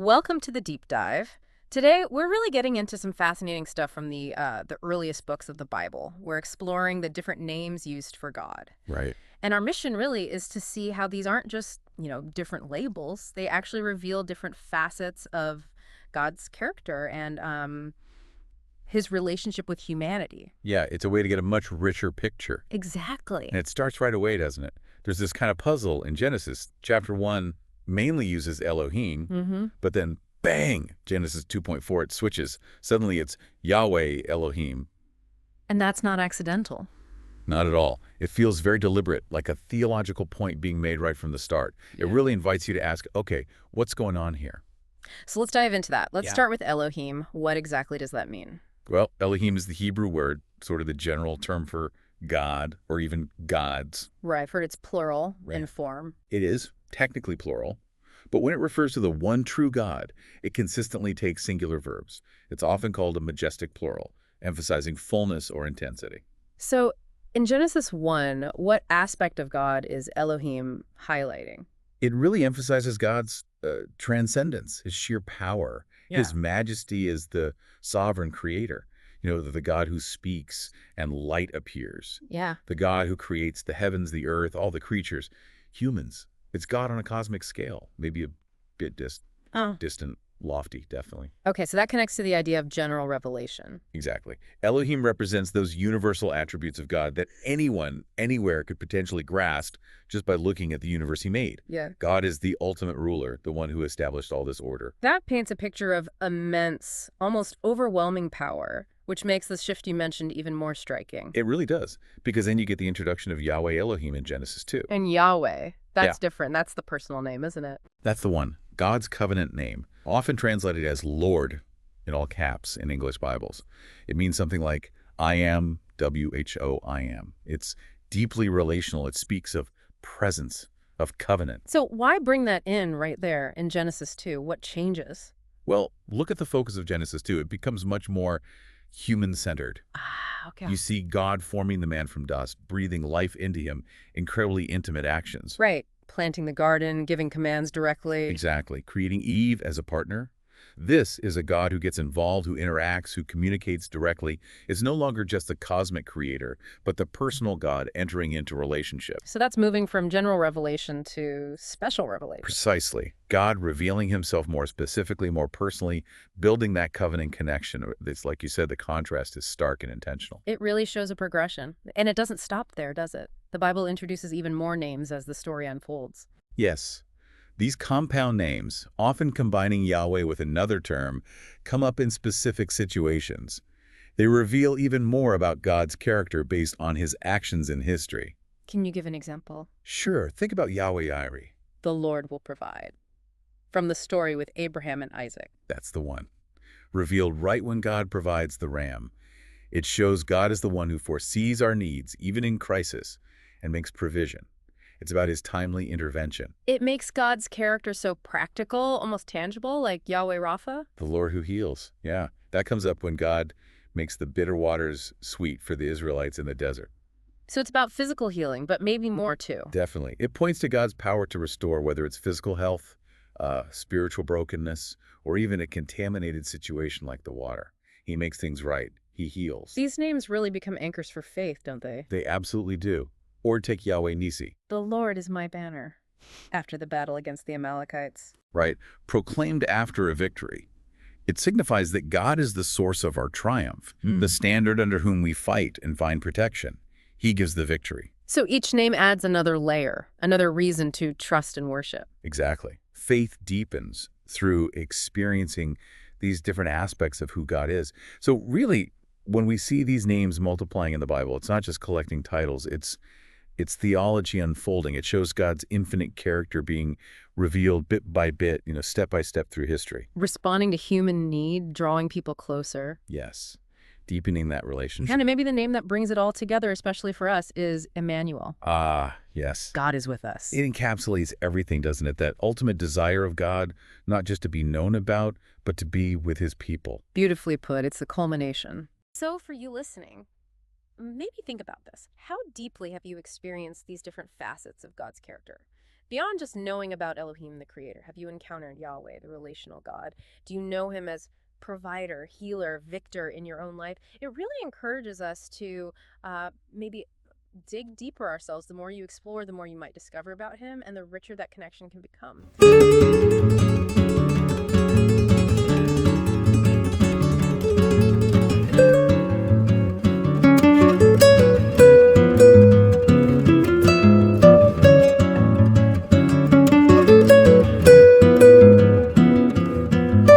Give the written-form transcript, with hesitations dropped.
Welcome to the deep dive. Today, we're really getting into some fascinating stuff from the earliest books of the Bible. We're exploring the different names used for God. Right. And our mission really is to see how these aren't just, different labels. They actually reveal different facets of God's character and his relationship with humanity. Yeah, it's a way to get a much richer picture. Exactly. And it starts right away, doesn't it? There's this kind of puzzle in Genesis. Chapter 1 mainly uses Elohim, but then bang, Genesis 2.4, it switches. Suddenly it's Yahweh Elohim. And that's not accidental. Not at all. It feels very deliberate, like a theological point being made right from the start. It really invites you to ask, okay, what's going on here? So let's dive into that. Let's Yeah. start with Elohim. What exactly does that mean? Well, Elohim is the Hebrew word, sort of the general term for God or even gods. Right, I've heard it's plural in Right. form. It is technically plural, but when it refers to the one true God, it consistently takes singular verbs. It's often called a majestic plural, emphasizing fullness or intensity. So in Genesis 1, what aspect of God is Elohim highlighting? It really emphasizes God's transcendence, his sheer power, his majesty as the sovereign creator. The God who speaks and light appears, Yeah. the God who creates the heavens, the earth, all the creatures, humans. It's God on a cosmic scale, maybe a bit distant, lofty, definitely. Okay, so that connects to the idea of general revelation. Exactly. Elohim represents those universal attributes of God that anyone, anywhere could potentially grasp just by looking at the universe he made. Yeah. God is the ultimate ruler, the one who established all this order. That paints a picture of immense, almost overwhelming power, which makes the shift you mentioned even more striking. It really does, because then you get the introduction of Yahweh Elohim in Genesis 2. And Yahweh, that's Yeah. different. That's the personal name, isn't it? That's the one, God's covenant name, often translated as Lord in all caps in English Bibles. It means something like I am, W-H-O-I-M. It's deeply relational. It speaks of presence, of covenant. So why bring that in right there in Genesis 2? What changes? Well, look at the focus of Genesis 2. It becomes much more human-centered. Ah, okay. You see God forming the man from dust, breathing life into him, incredibly intimate actions. Right. Planting the garden, giving commands directly. Exactly. Creating Eve as a partner. This is a God who gets involved, who interacts, who communicates directly. Is no longer just the cosmic creator, but the personal God entering into relationship. So that's moving from general revelation to special revelation. Precisely. God revealing himself more specifically, more personally, building that covenant connection. It's like you said, the contrast is stark and intentional. It really shows a progression. And it doesn't stop there, does it? The Bible introduces even more names as the story unfolds. Yes. These compound names, often combining Yahweh with another term, come up in specific situations. They reveal even more about God's character based on his actions in history. Can you give an example? Sure, think about Yahweh Yireh. The Lord will provide. From the story with Abraham and Isaac. That's the one. Revealed right when God provides the ram. It shows God is the one who foresees our needs, even in crisis, and makes provision. It's about his timely intervention. It makes God's character so practical, almost tangible, like Yahweh Rapha. The Lord who heals. Yeah, that comes up when God makes the bitter waters sweet for the Israelites in the desert. So it's about physical healing, but maybe more too. Definitely. It points to God's power to restore, whether it's physical health, spiritual brokenness, or even a contaminated situation like the water. He makes things right. He heals. These names really become anchors for faith, don't they? They absolutely do. Or take Yahweh Nisi. The Lord is my banner. After the battle against the Amalekites. Right? Proclaimed after a victory. It signifies that God is the source of our triumph, the standard under whom we fight and find protection. He gives the victory. So each name adds another layer, another reason to trust and worship. Exactly. Faith deepens through experiencing these different aspects of who God is. So really, when we see these names multiplying in the Bible, it's not just collecting titles, it's theology unfolding. It shows God's infinite character being revealed bit by bit, step by step through history. Responding to human need, drawing people closer. Yes. Deepening that relationship. Kind of maybe the name that brings it all together, especially for us, is Emmanuel. Ah, yes. God is with us. It encapsulates everything, doesn't it? That ultimate desire of God, not just to be known about, but to be with his people. Beautifully put. It's the culmination. So for you listening, maybe think about this. How deeply have you experienced these different facets of God's character? Beyond just knowing about Elohim, the creator, have you encountered Yahweh, the relational God? Do you know him as provider, healer, victor in your own life? It really encourages us to maybe dig deeper ourselves. The more you explore, the more you might discover about him, and the richer that connection can become.